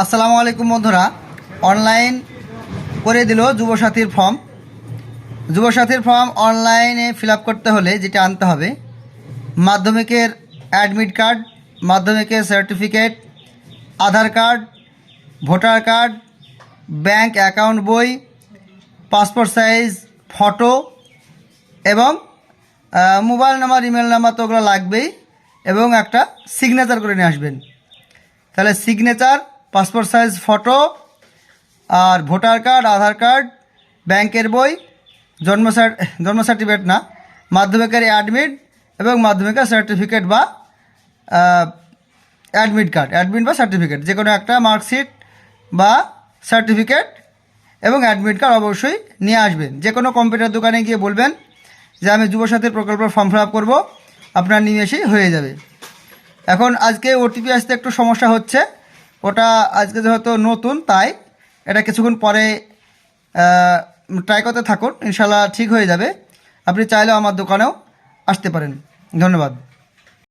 আসসালামু আলাইকুম বন্ধুরা, অনলাইন করে দিল যুবসাথীর ফর্ম। যুবসাথীর ফর্ম অনলাইনে ফিল আপ করতে হলে যেটা আনতে হবে, মাধ্যমিকের অ্যাডমিট কার্ড, মাধ্যমিকের certificate, Aadhaar card, voter card, bank account বই, পাসপোর্ট সাইজ ফটো এবং মোবাইল নাম্বার, ইমেল নাম্বার তো ওগুলো লাগবেই, এবং একটা সিগনেচার করে নিয়ে আসবেন। তাহলে সিগনেচার, পাসপোর্ট সাইজ ফটো আর ভোটার কার্ড, আধার কার্ড, ব্যাংকের বই, জন্ম সার্টিফিকেট না, মাধ্যমিকের অ্যাডমিট এবং মাধ্যমিকের সার্টিফিকেট বা অ্যাডমিট কার্ড, অ্যাডমিট বা সার্টিফিকেট, যে কোনো একটা মার্কশিট বা সার্টিফিকেট এবং অ্যাডমিট কার্ড অবশ্যই নিয়ে আসবেন। যে কোনো কম্পিউটার দোকানে গিয়ে বলবেন যে আমি যুবসাথীর প্রকল্পের ফর্ম ফিল আপ করবো, আপনার নিমেষেই হয়ে যাবে। এখন আজকে ওটিপি আসতে একটু সমস্যা হচ্ছে, ওটা আজকে যেহেতু নতুন তাই এটা কিছুক্ষণ পরে ট্রাই করতে থাকুন, ইনশাল্লাহ ঠিক হয়ে যাবে। আপনি চাইলেও আমার দোকানেও আসতে পারেন। ধন্যবাদ।